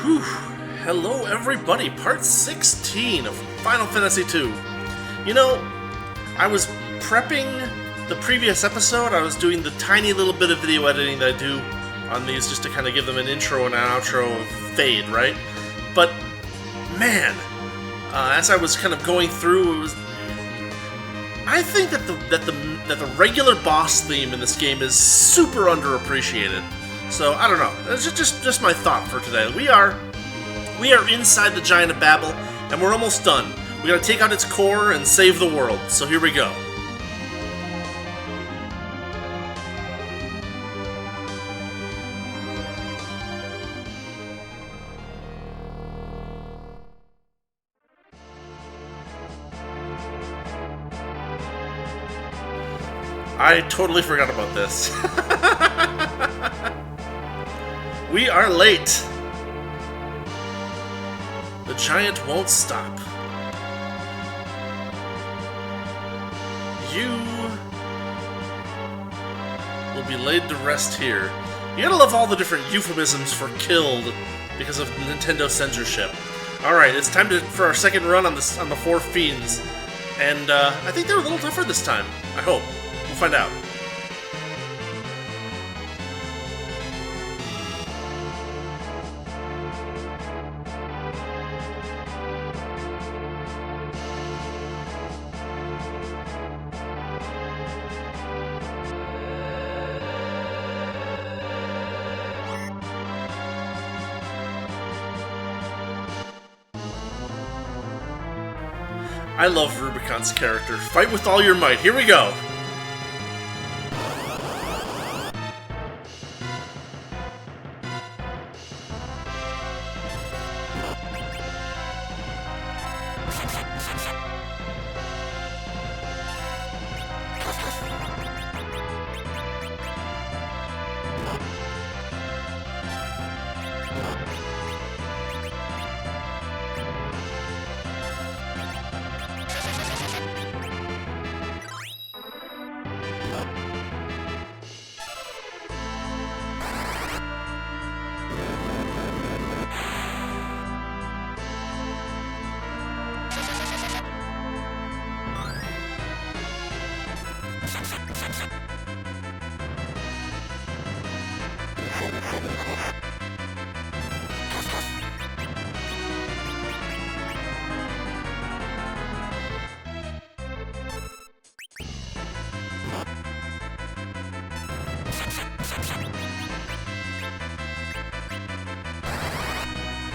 Whew. Hello everybody, part 16 of Final Fantasy II. You know, I was prepping the previous episode. I was doing the tiny little bit of video editing that I do on these just to kind of give them an intro and an outro fade, right? But, man, as I was kind of going through, I think that the regular boss theme in this game is super underappreciated. So I don't know. It's just my thought for today. We are inside the Giant of Babel, and we're almost done. We gotta take out its core and save the world. So here we go. I totally forgot about this. We are late. The giant won't stop. You will be laid to rest here. You gotta love all the different euphemisms for killed because of Nintendo censorship. Alright, it's time for our second run on the four fiends. And I think they're a little tougher this time. I hope. We'll find out. I love Rubicon's character. Fight with all your might. Here we go.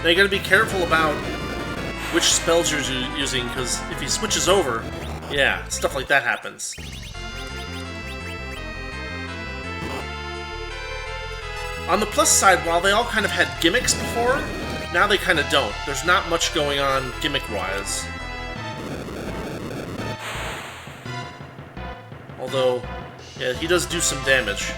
Now you gotta be careful about which spells you're using, because if he switches over, yeah, stuff like that happens. On the plus side, while they all kind of had gimmicks before, now they kind of don't. There's not much going on gimmick-wise. Although, yeah, he does do some damage.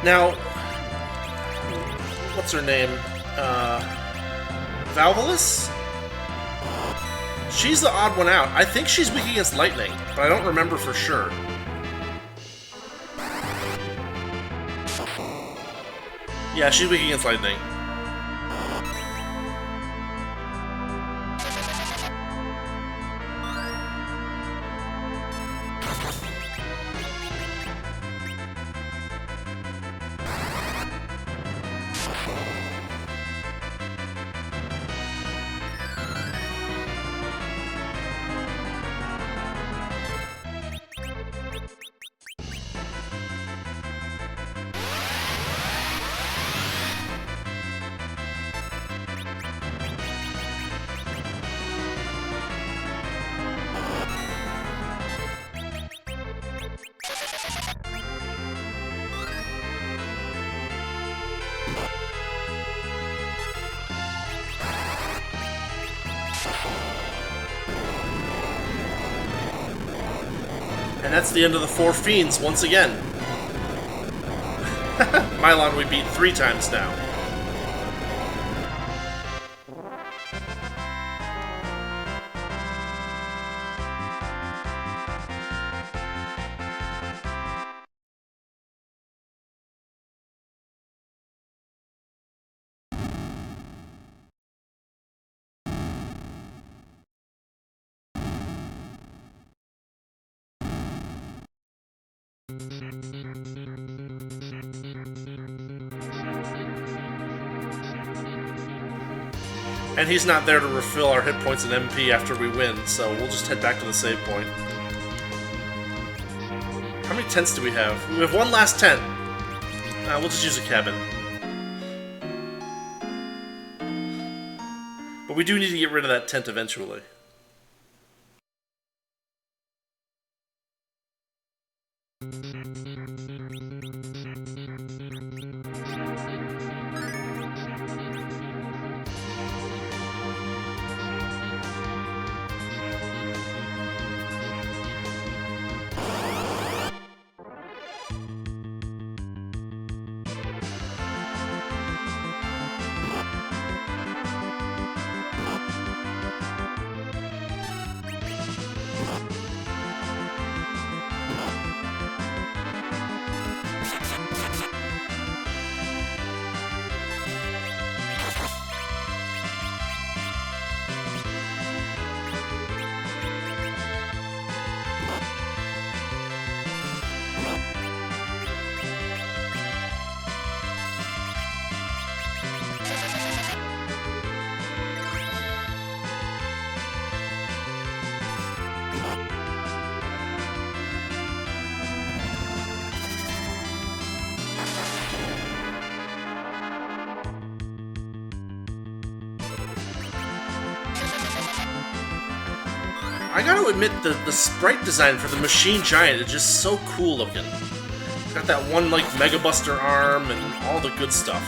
Now, what's her name? Valvalis? She's the odd one out. I think she's weak against lightning, but I don't remember for sure. Yeah, she's weak against lightning. And that's the end of the 4 Fiends once again. Milon we beat 3 times now. And he's not there to refill our hit points and MP after we win, so we'll just head back to the save point. How many tents do we have? We have 1 last tent. We'll just use a cabin. But we do need to get rid of that tent eventually. I gotta admit, the sprite design for the Machine Giant is just so cool looking. It's got that one, like, Mega Buster arm and all the good stuff.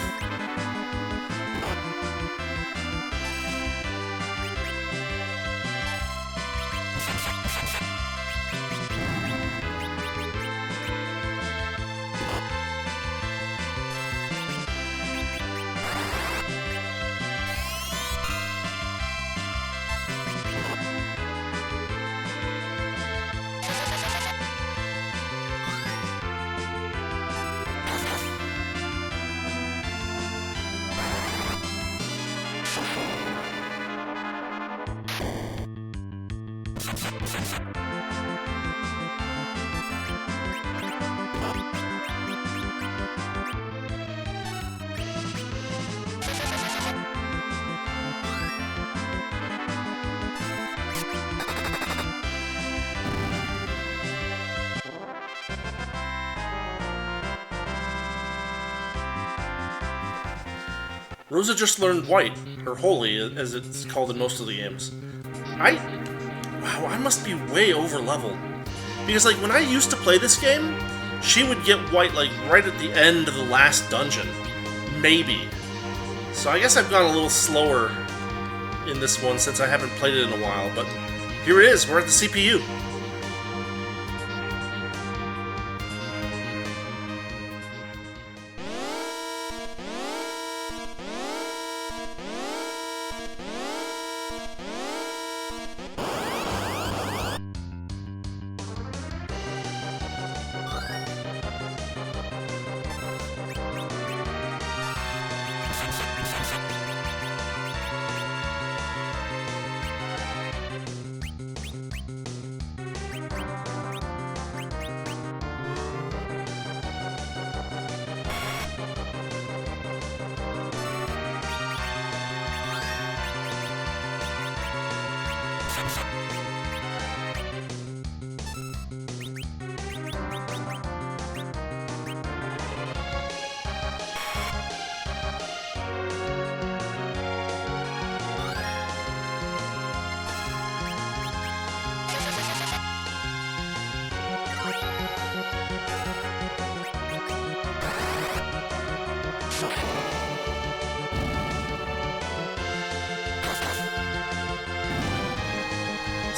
Rosa just learned White, or Holy, as it's called in most of the games. Wow, I must be way over leveled. Because, like, when I used to play this game, she would get White, like, right at the end of the last dungeon. Maybe. So I guess I've gone a little slower in this one since I haven't played it in a while, but here it is, we're at the CPU.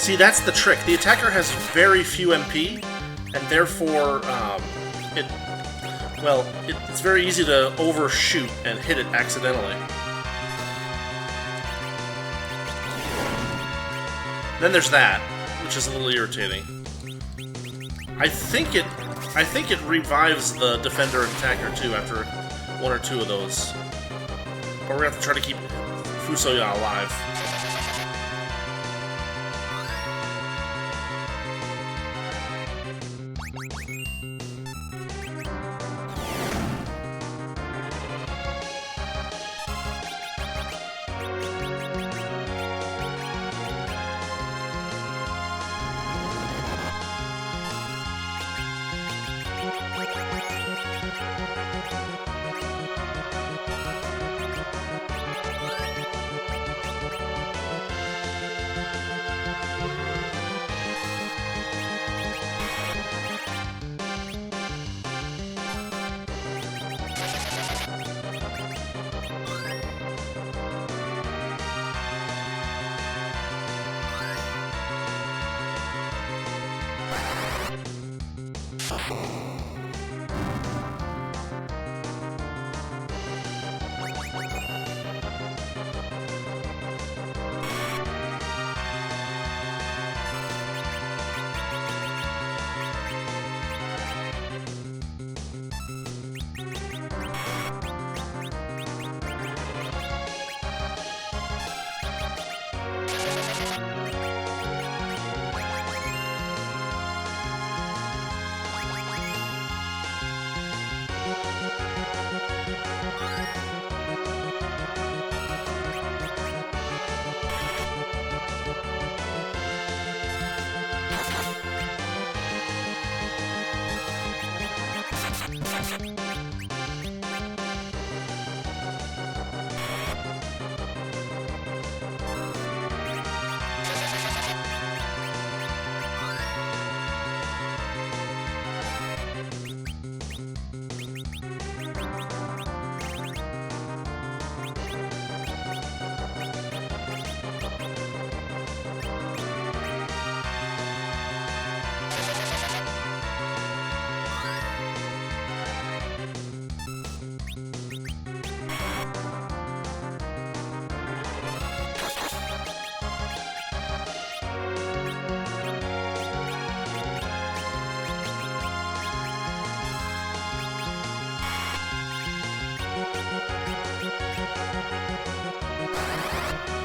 See, that's the trick. The attacker has very few MP, and therefore, it's very easy to overshoot and hit it accidentally. Then there's that, which is a little irritating. I think it revives the defender and attacker too after one or two of those. But we're gonna have to try to keep Fusoya alive.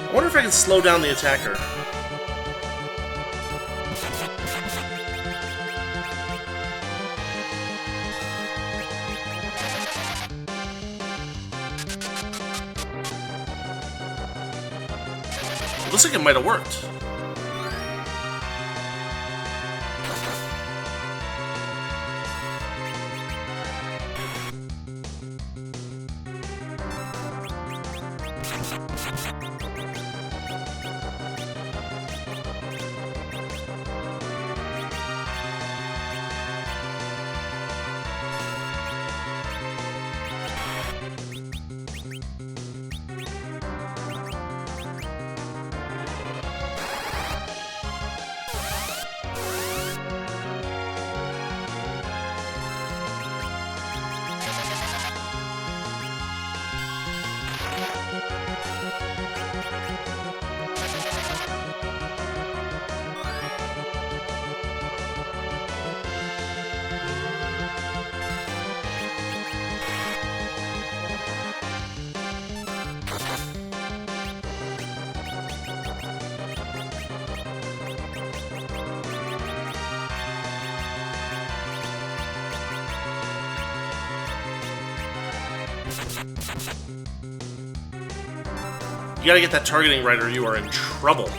I wonder if I can slow down the attacker. Looks like it might have worked. You gotta get that targeting right or you are in trouble.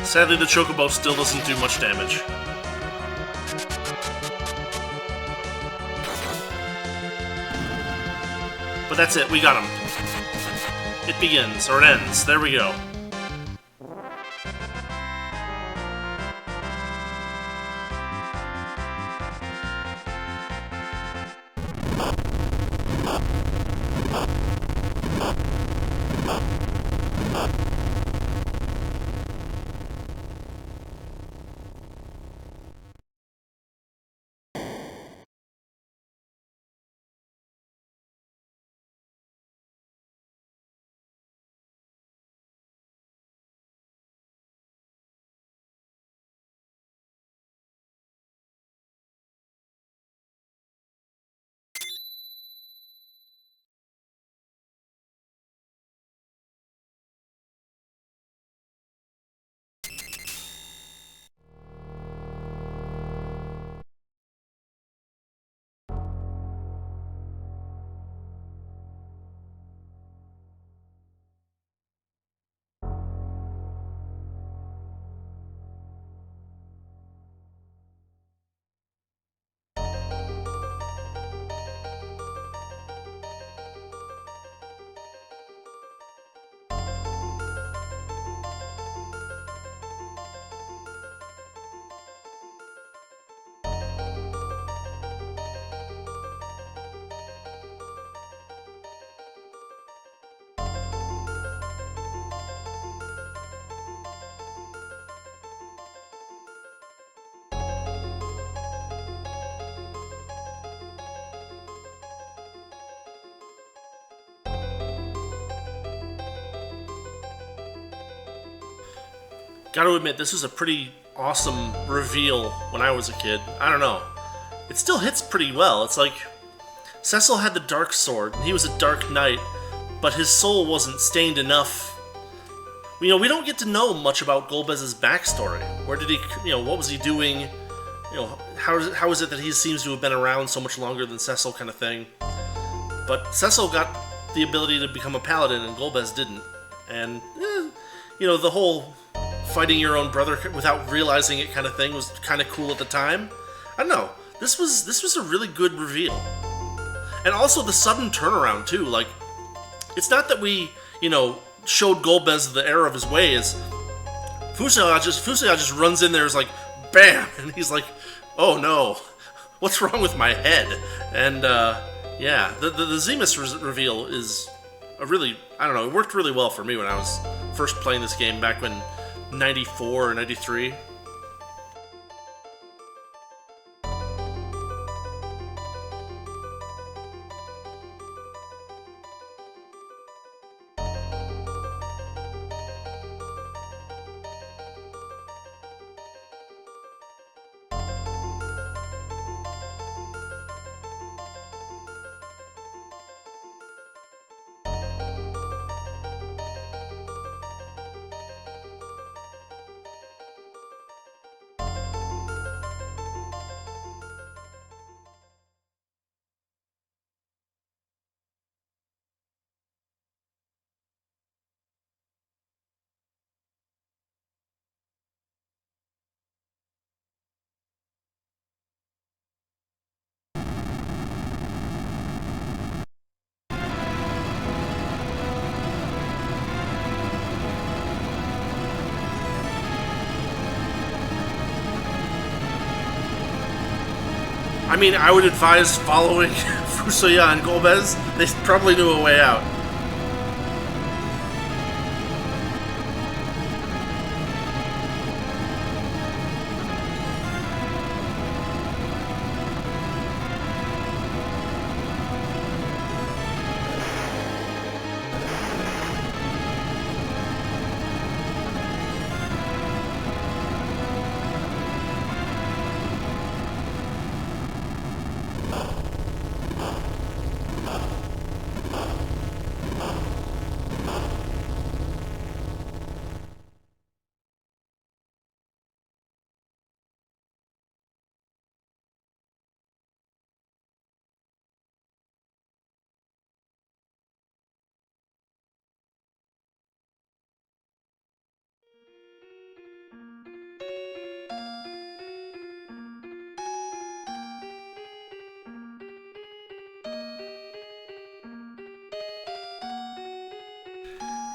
Sadly, the Chocobo still doesn't do much damage. But that's it, we got him. It begins, or it ends. There we go. Gotta admit, this was a pretty awesome reveal when I was a kid. I don't know. It still hits pretty well. It's like Cecil had the Dark Sword, and he was a Dark Knight, but his soul wasn't stained enough. You know, we don't get to know much about Golbez's backstory. Where did he, what was he doing? How is it that he seems to have been around so much longer than Cecil, kind of thing? But Cecil got the ability to become a paladin, and Golbez didn't. And, the whole fighting your own brother without realizing it kind of thing was kind of cool at the time. I don't know. This was a really good reveal. And also the sudden turnaround, too. Like, it's not that we, showed Golbez the error of his ways. Fusaya just runs in there, is like, bam! And he's like, oh no, what's wrong with my head? And, yeah, the Zemus reveal is a really, I don't know, it worked really well for me when I was first playing this game back when 94 or 93. I mean, I would advise following Fusaya and Golbez. They probably knew a way out.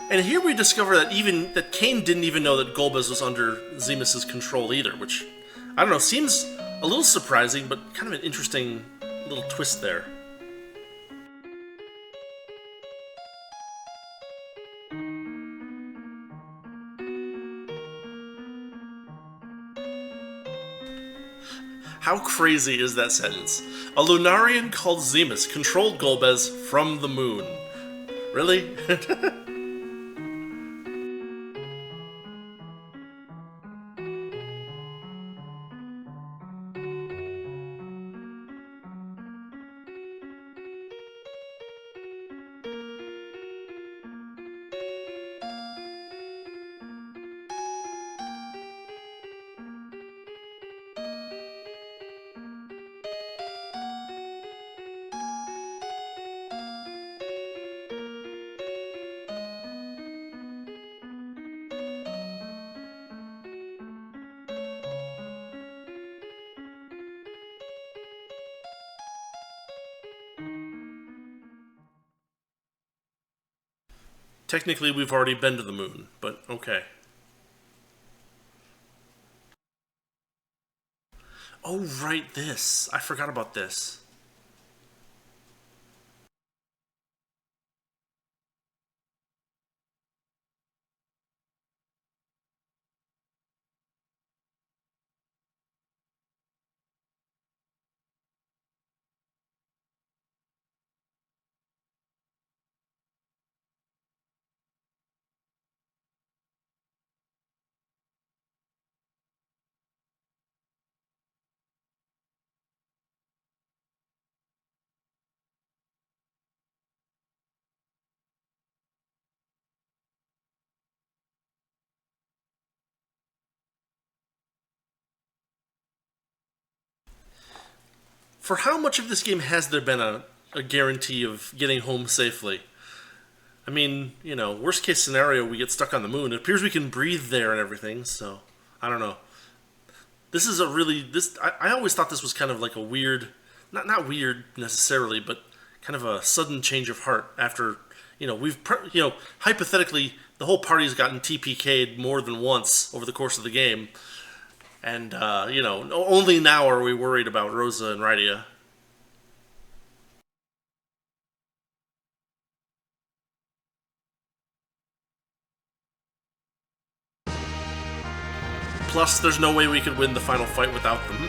And here we discover that Kain didn't even know that Golbez was under Zemus's control either, which, I don't know, seems a little surprising, but kind of an interesting little twist there. How crazy is that sentence? A Lunarian called Zemus controlled Golbez from the moon. Really? Technically, we've already been to the moon, but okay. Oh, right, this. I forgot about this. For how much of this game has there been a guarantee of getting home safely? I mean, worst case scenario, we get stuck on the moon. It appears we can breathe there and everything, so I don't know. This is a really this. I always thought this was kind of like a weird, not weird necessarily, but kind of a sudden change of heart after hypothetically the whole party's gotten TPK'd more than once over the course of the game, and only now are we worried about Rosa and Rydia. Plus, there's no way we could win the final fight without them.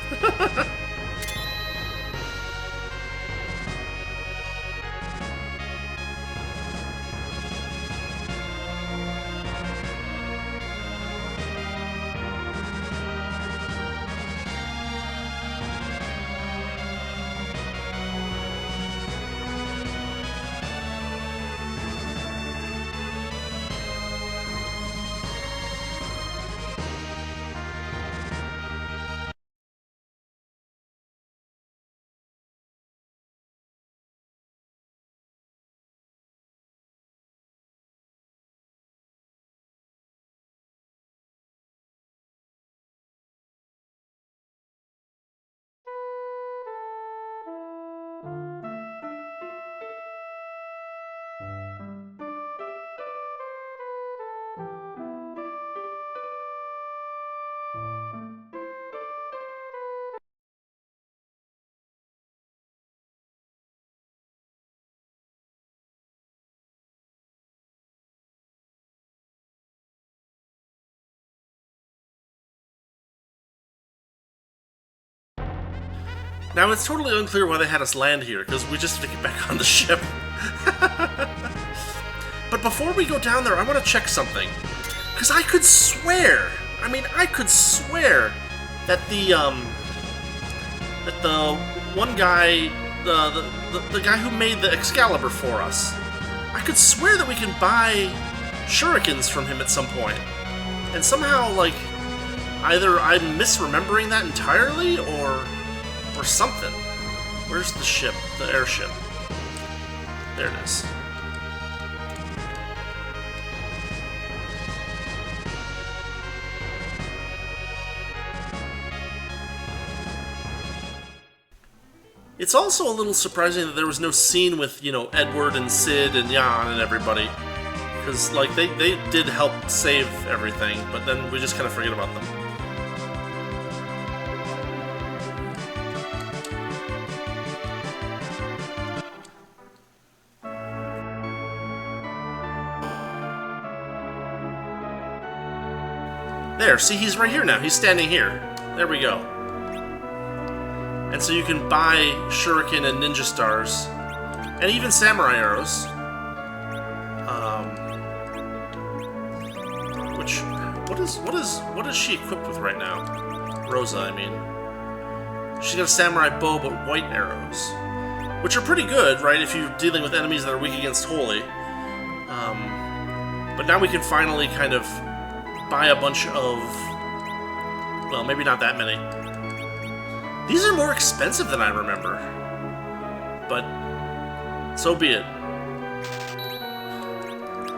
Now, it's totally unclear why they had us land here, because we just have to get back on the ship. But before we go down there, I want to check something. Because I could swear that the one guy, the guy who made the Excalibur for us, I could swear that we can buy shurikens from him at some point. And somehow, either I'm misremembering that entirely, or something. Where's the ship? The airship. There it is. It's also a little surprising that there was no scene with, Edward and Sid and Jan and everybody. Because, like, they did help save everything, but then we just kind of forget about them. There, see, he's right here now. He's standing here. There we go. And so you can buy shuriken and ninja stars, and even samurai arrows. Which, what is she equipped with right now? Rosa, I mean. She's got a samurai bow, but white arrows, which are pretty good, right? If you're dealing with enemies that are weak against holy. But now we can finally kind of buy a bunch of, well, maybe not that many. These are more expensive than I remember, but so be it.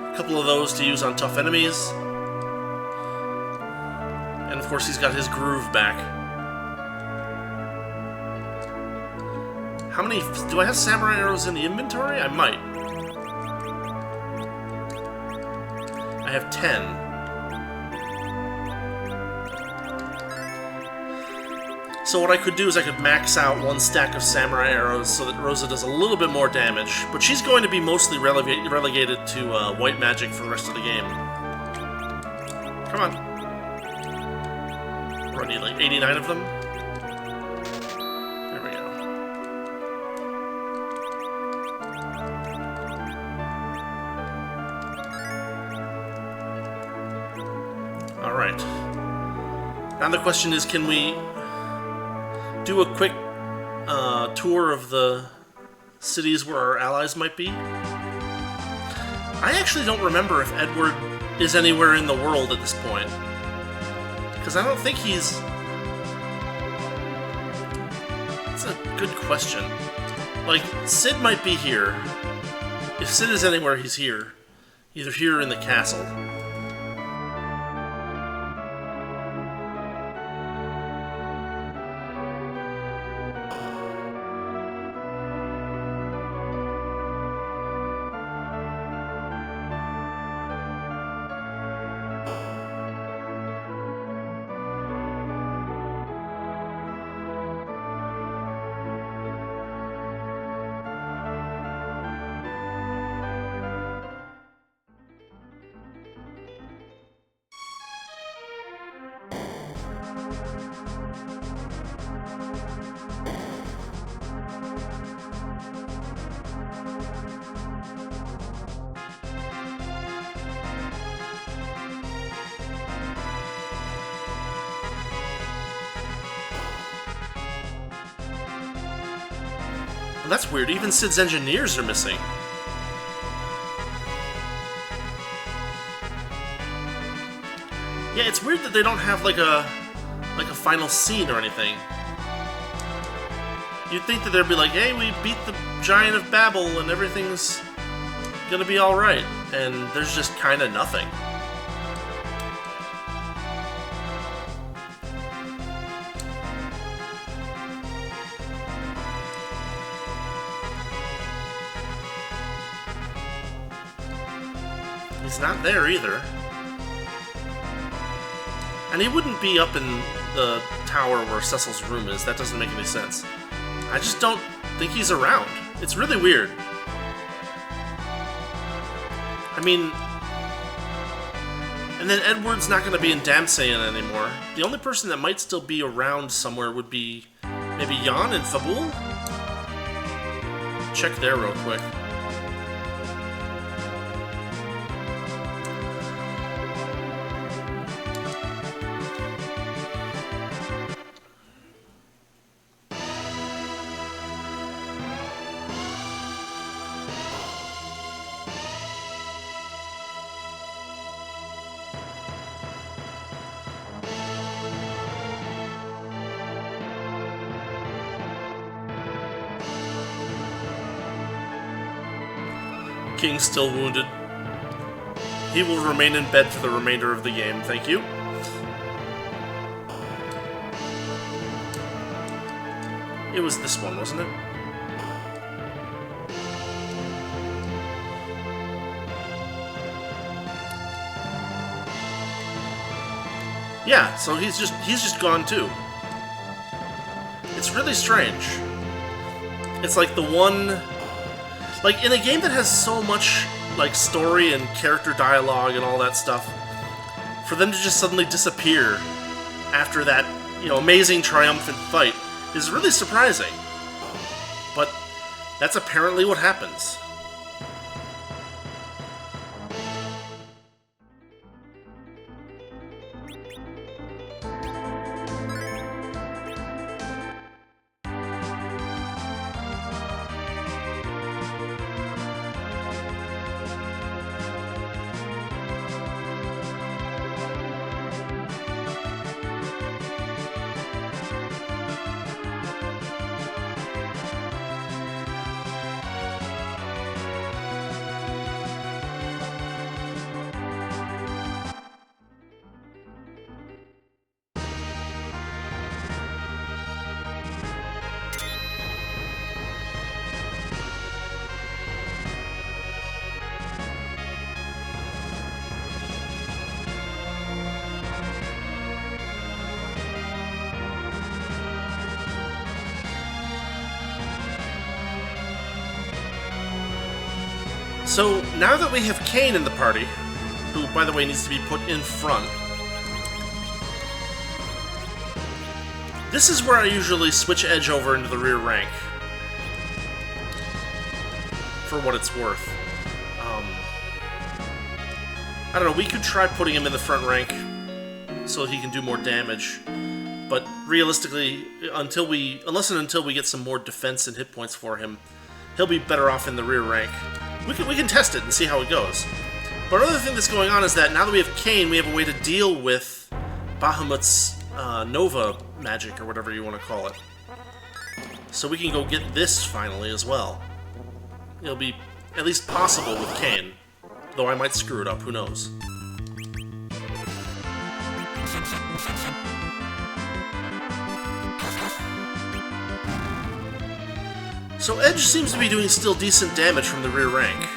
A couple of those to use on tough enemies. And of course he's got his groove back. How many, do I have samurai arrows in the inventory? I might. I have 10. So what I could do is I could max out one stack of samurai arrows so that Rosa does a little bit more damage, but she's going to be mostly relegated to white magic for the rest of the game. Come on. We're gonna need like 89 of them. There we go. Alright. Now the question is, can we do a quick tour of the cities where our allies might be? I actually don't remember if Edward is anywhere in the world at this point, because I don't think he's... That's a good question. Like, Cid might be here. If Cid is anywhere, he's here. Either here or in the castle. Well, that's weird. Even Cid's engineers are missing. Yeah, it's weird that they don't have like a final scene or anything. You'd think that they'd be like, hey, we beat the Giant of Babel and everything's gonna be alright. And there's just kinda nothing. He's not there either. And he wouldn't be up in the tower where Cecil's room is. That doesn't make any sense. I just don't think he's around. It's really weird. I mean... And then Edward's not going to be in Damsayan anymore. The only person that might still be around somewhere would be maybe Jan and Fabul? Check there real quick. King's still wounded. He will remain in bed for the remainder of the game, thank you. It was this one, wasn't it? Yeah, so he's just gone too. It's really strange. It's like the one... Like, in a game that has so much, like, story and character dialogue and all that stuff, for them to just suddenly disappear after that, amazing triumphant fight is really surprising. But that's apparently what happens. So, now that we have Kain in the party, who, by the way, needs to be put in front, this is where I usually switch Edge over into the rear rank, for what it's worth. I don't know, we could try putting him in the front rank so he can do more damage, but realistically, unless and until we get some more defense and hit points for him, he'll be better off in the rear rank. We can test it and see how it goes. But another thing that's going on is that now that we have Kain, we have a way to deal with Bahamut's Nova magic, or whatever you want to call it. So we can go get this finally as well. It'll be at least possible with Kain, though I might screw it up, who knows. So Edge seems to be doing still decent damage from the rear rank.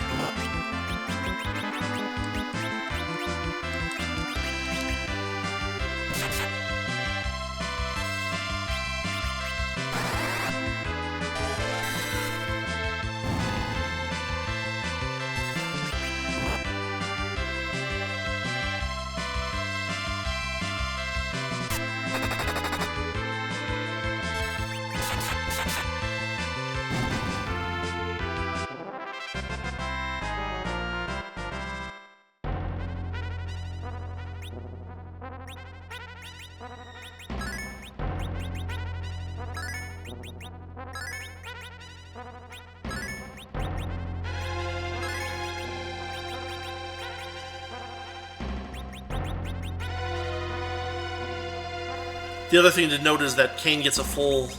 The other thing to note is that Kain gets a full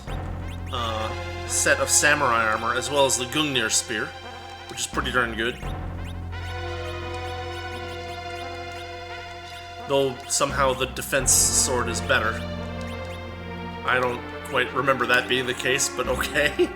set of samurai armor, as well as the Gungnir spear, which is pretty darn good. Though somehow the defense sword is better. I don't quite remember that being the case, but okay.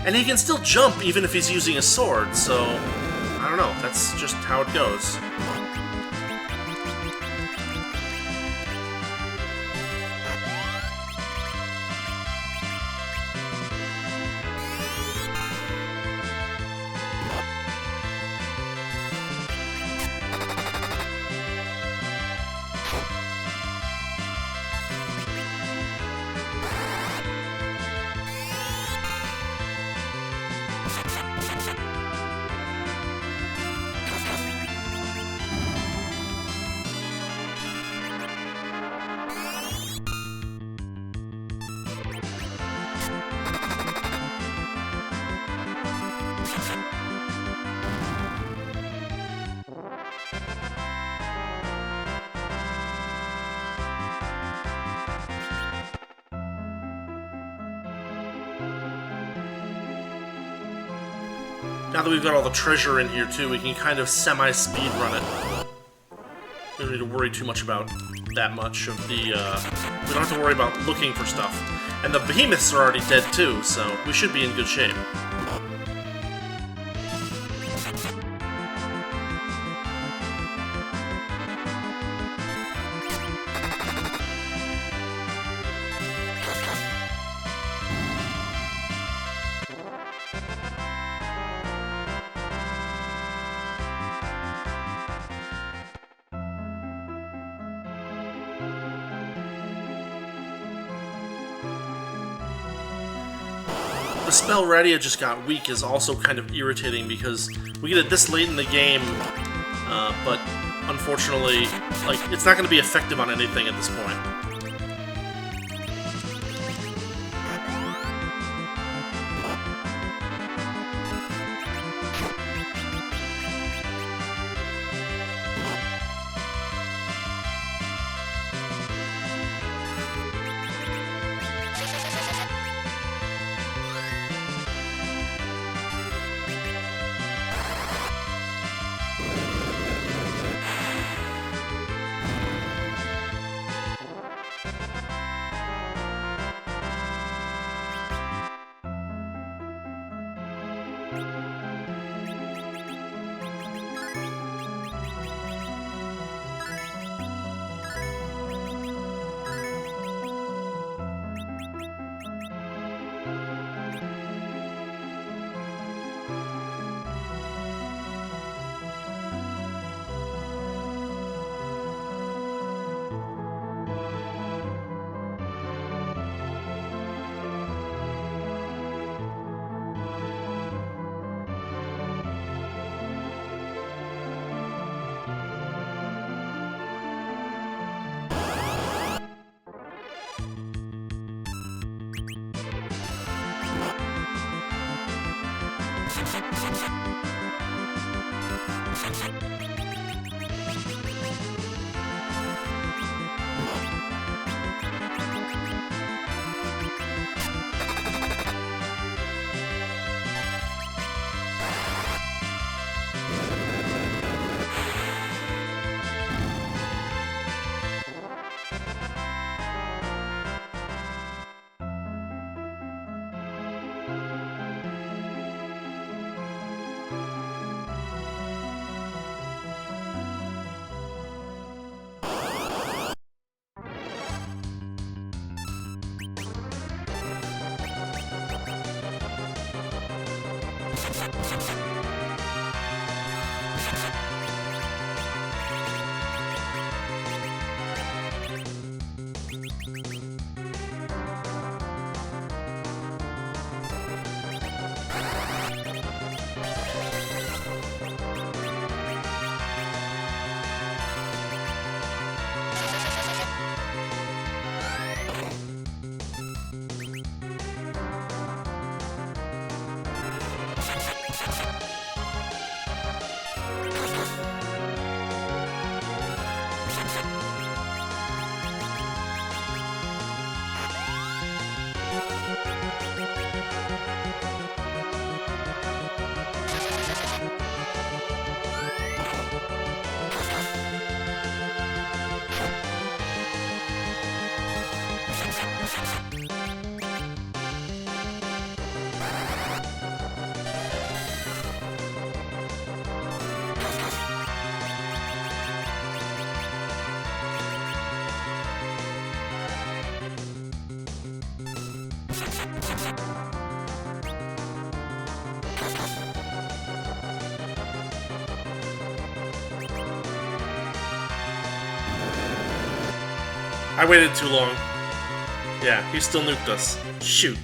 And he can still jump even if he's using a sword, so I don't know, that's just how it goes. now that we've got all the treasure in here too, we can kind of semi-speed run it. We don't need to worry too much about that much of the, we don't have to worry about looking for stuff. And the behemoths are already dead too, so we should be in good shape. The spell Radia just got weak is also kind of irritating because we get it this late in the game, but unfortunately, like, it's not going to be effective on anything at this point. I waited too long. Yeah, he still nuked us. Shoot.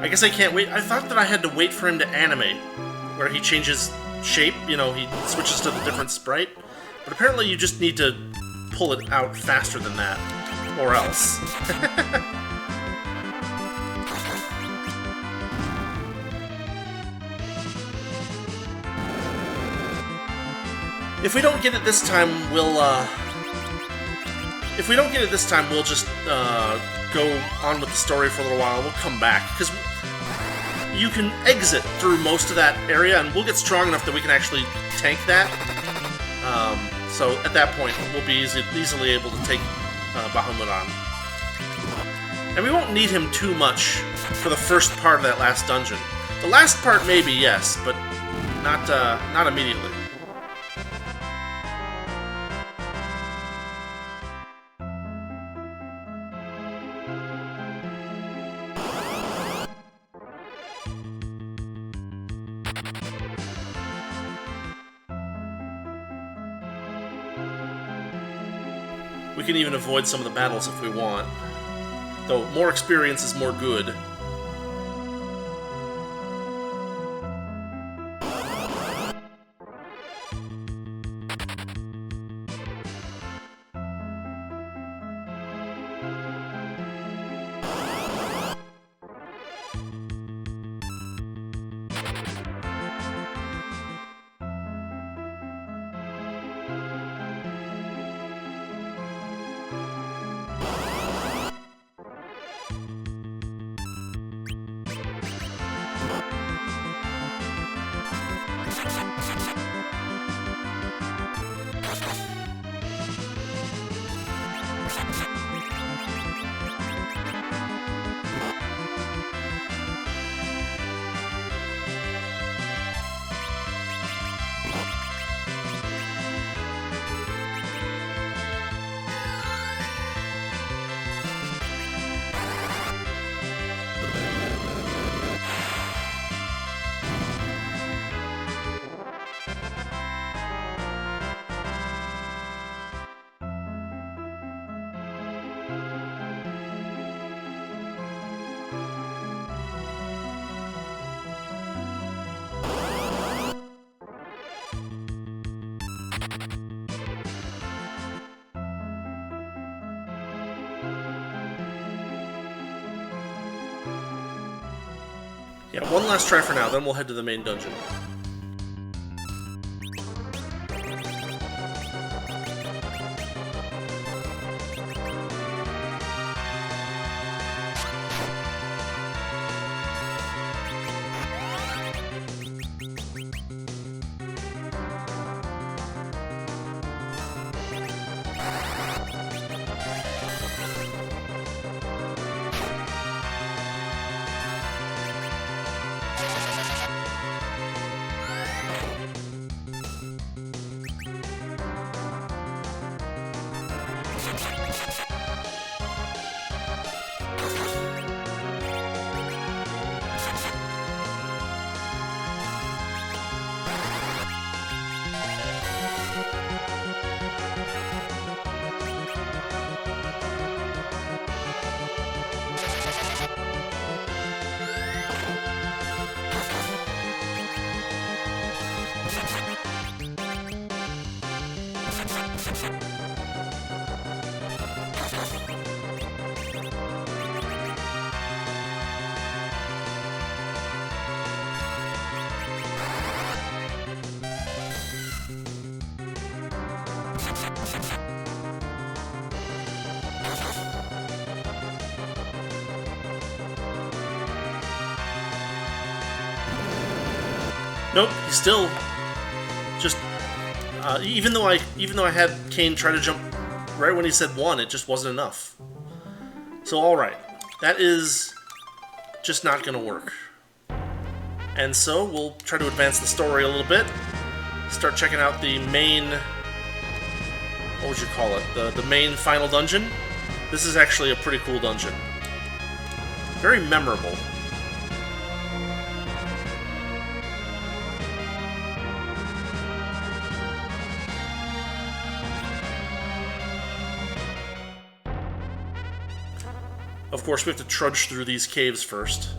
I guess I can't wait. I thought that I had to wait for him to animate, where he changes shape, you know, he switches to the different sprite. But apparently you just need to pull it out faster than that, or else. If we don't get it this time, we'll just go on with the story for a little while. We'll come back, because you can exit through most of that area, and we'll get strong enough that we can actually tank that. So at that point, we'll be easily able to take Bahamut on. And we won't need him too much for the first part of that last dungeon. The last part, maybe, yes, but not immediately. We can even avoid some of the battles if we want. Though, more experience is more good. Yeah, one last try for now, then we'll head to the main dungeon. Nope, he's still just even though I had Cain try to jump right when he said 1, it just wasn't enough. So alright, that is just not gonna work. And so we'll try to advance the story a little bit. Start checking out the main, what would you call it? The main final dungeon. This is actually a pretty cool dungeon. Very memorable. Of course, we have to trudge through these caves first.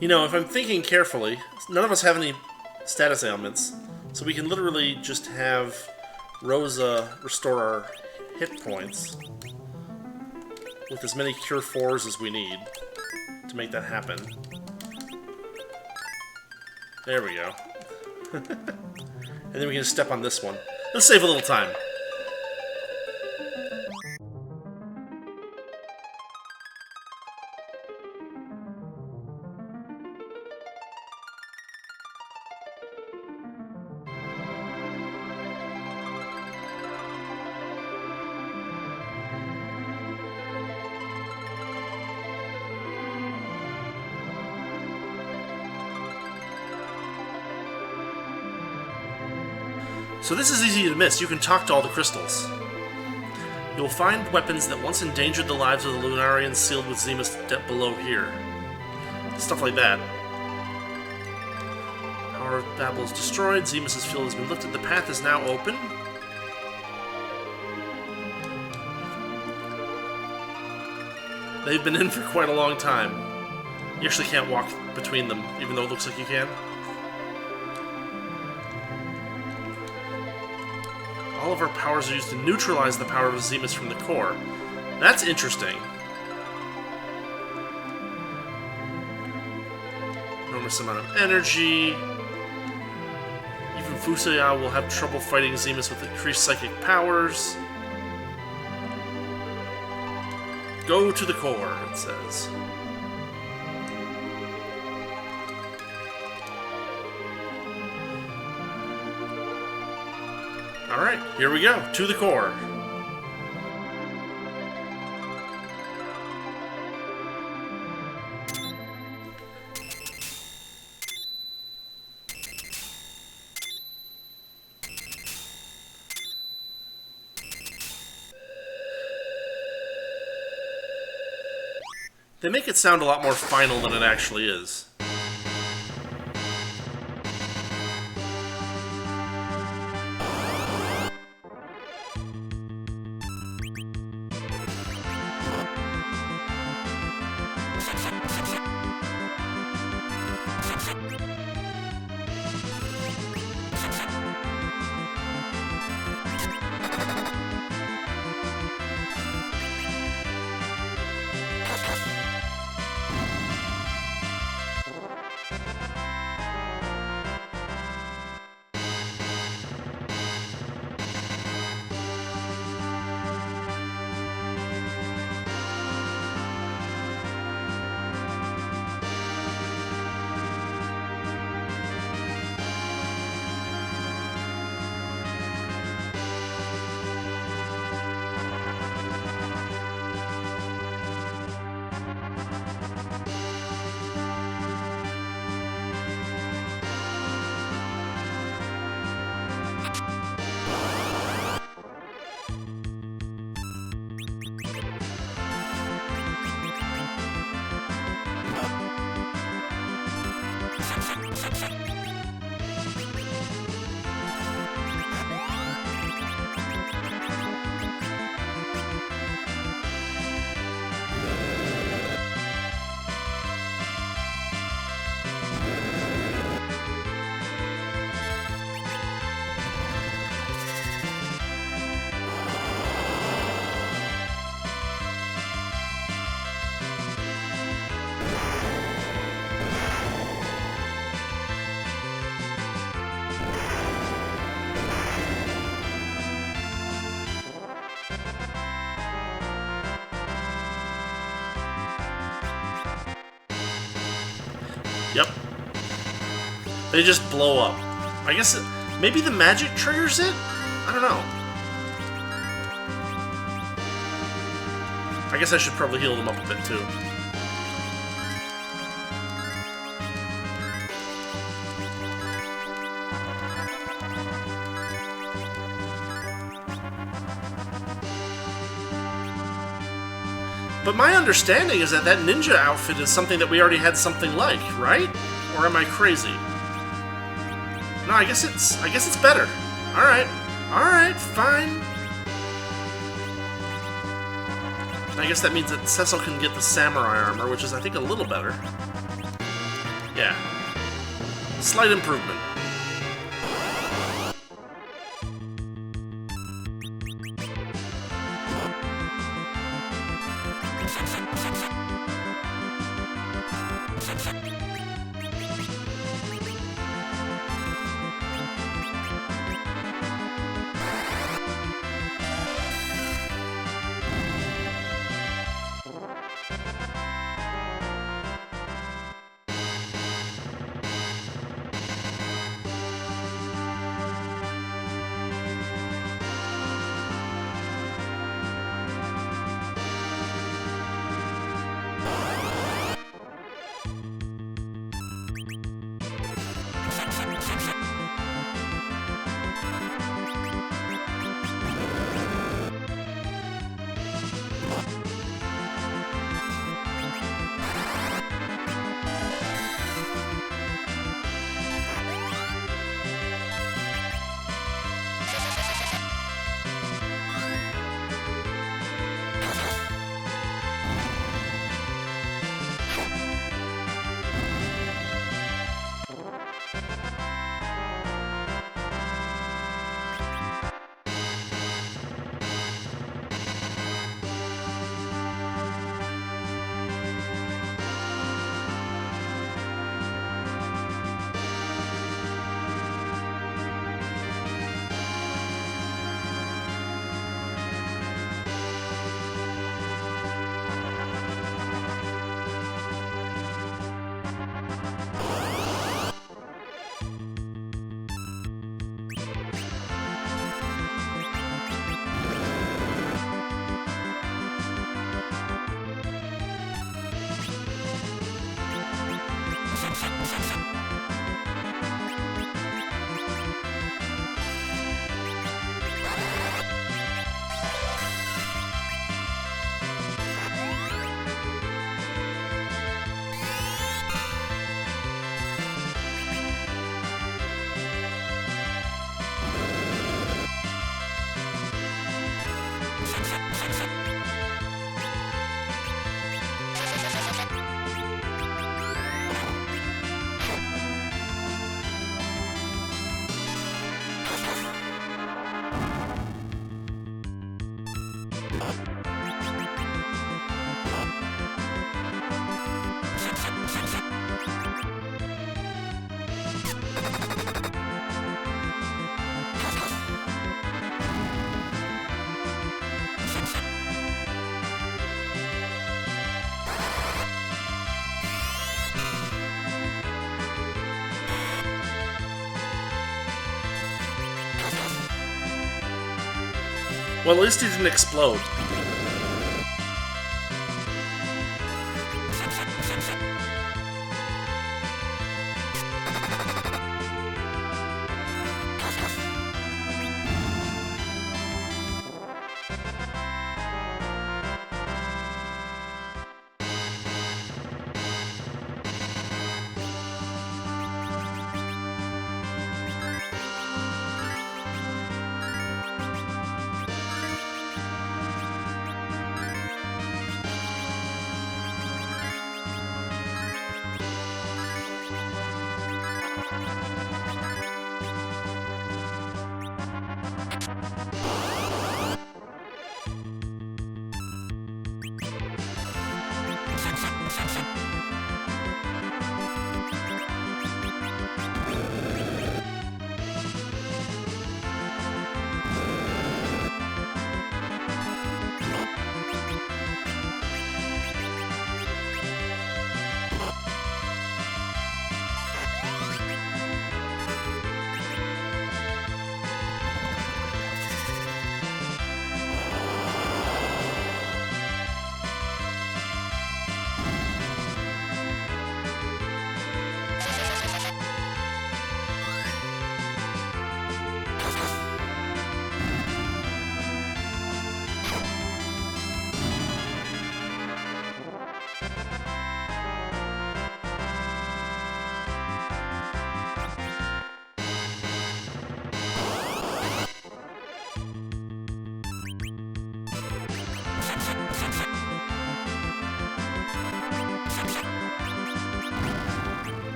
You know, if I'm thinking carefully, none of us have any status ailments, so we can literally just have Rosa restore our hit points with as many Cure 4s as we need to make that happen. There we go. And then we can just step on this one. Let's save a little time. So this is easy to miss. You can talk to all the crystals. You will find weapons that once endangered the lives of the Lunarians sealed with Zemus below here. Stuff like that. Power of Babel is destroyed. Zemus's field has been lifted. The path is now open. They've been in for quite a long time. You actually can't walk between them, even though it looks like you can. All of our powers are used to neutralize the power of Zemus from the core. That's interesting. Enormous amount of energy. Even Fusaya will have trouble fighting Zemus with increased psychic powers. Go to the core, it says. Alright, here we go. To the core. They make it sound a lot more final than it actually is. Yep. They just blow up. I guess maybe the magic triggers it? I don't know. I guess I should probably heal them up a bit too. But my understanding is that that ninja outfit is something that we already had something like, right? Or am I crazy? No, I guess it's better. Alright, fine. I guess that means that Cecil can get the samurai armor, which is, I think, a little better. Yeah. Slight improvement. Well, at least he didn't explode.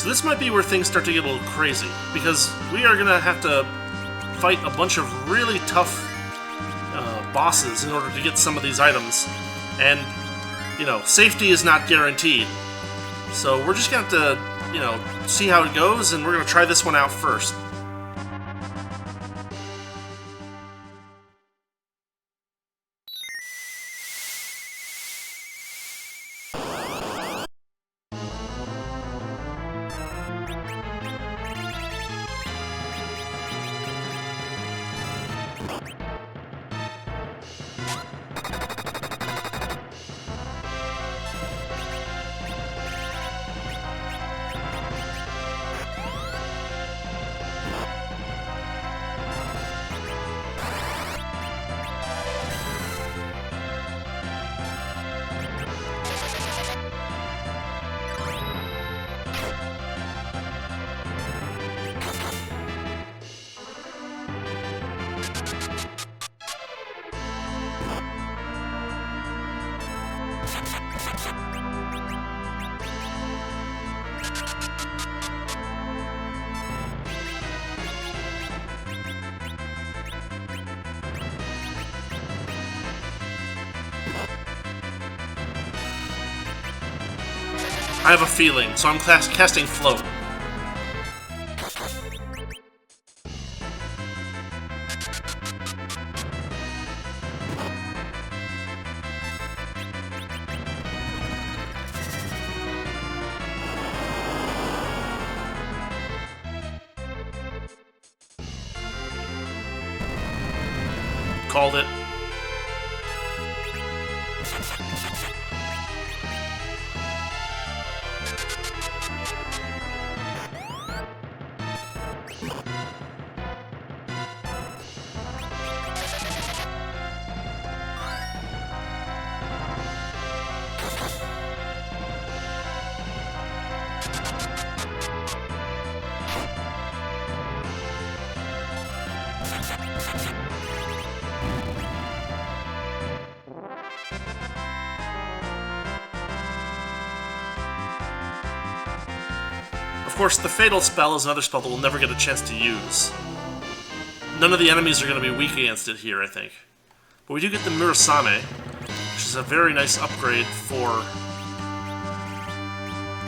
So this might be where things start to get a little crazy, because we are going to have to fight a bunch of really tough bosses in order to get some of these items, and, you know, safety is not guaranteed. So we're just going to have to, you know, see how it goes, and we're going to try this one out first. I have a feeling, so I'm casting Float. Called it. Of course, the Fatal Spell is another spell that we'll never get a chance to use. None of the enemies are going to be weak against it here, I think. But we do get the Murasame, which is a very nice upgrade for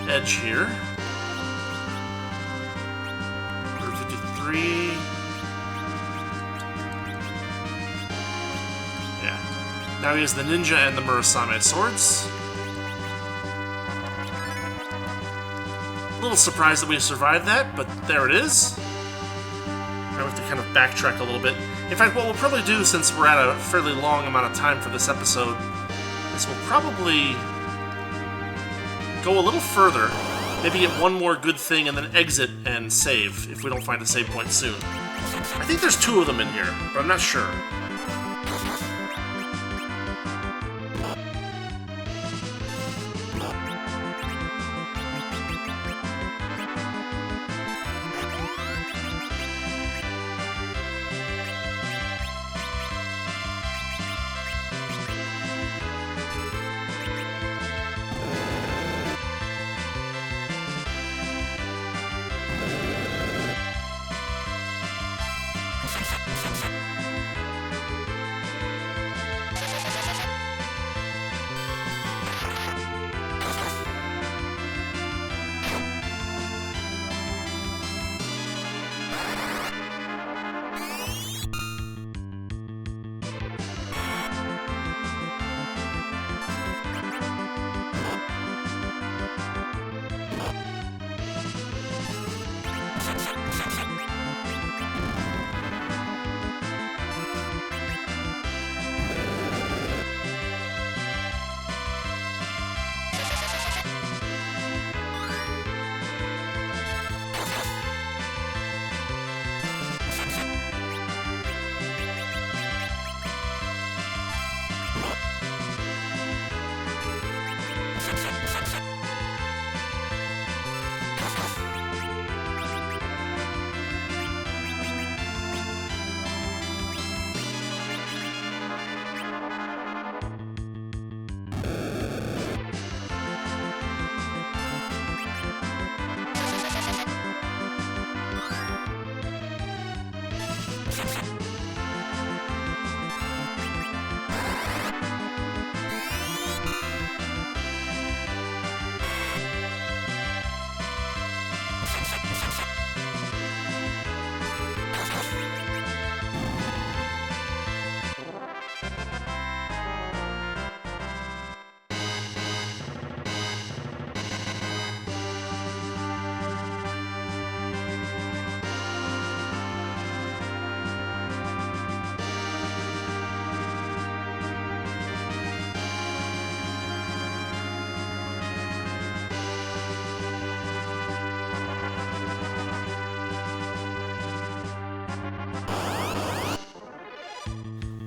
Edge here. 153. Yeah. Now he has the Ninja and the Murasame swords. A little surprised that we survived that, but there it is. Now we have to kind of backtrack a little bit. In fact, what we'll probably do, since we're at a fairly long amount of time for this episode, is we'll probably go a little further, maybe get one more good thing, and then exit and save if we don't find a save point soon. I think there's 2 of them in here, but I'm not sure.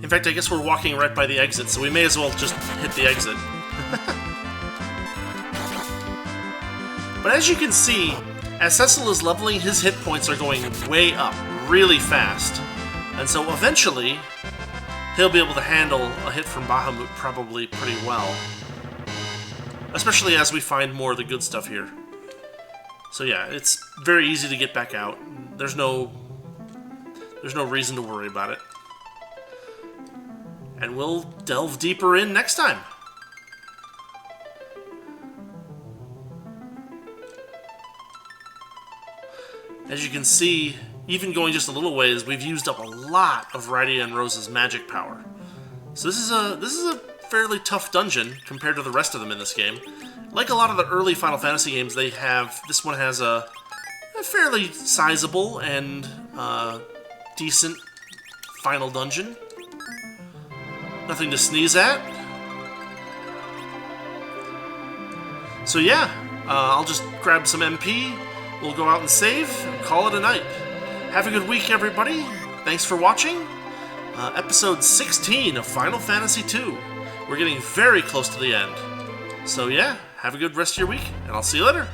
In fact, I guess we're walking right by the exit, so we may as well just hit the exit. But as you can see, as Cecil is leveling, his hit points are going way up, really fast. And so eventually, he'll be able to handle a hit from Bahamut probably pretty well. Especially as we find more of the good stuff here. So yeah, it's very easy to get back out. There's no reason to worry about it. And we'll delve deeper in next time. As you can see, even going just a little ways, we've used up a lot of Rydia and Rose's magic power. So this is a fairly tough dungeon compared to the rest of them in this game. Like a lot of the early Final Fantasy games, this one has a fairly sizable and decent final dungeon. Nothing to sneeze at. So yeah, I'll just grab some MP. We'll go out and save, and call it a night. Have a good week, everybody. Thanks for watching. Episode 16 of Final Fantasy II. We're getting very close to the end. So yeah, have a good rest of your week, and I'll see you later.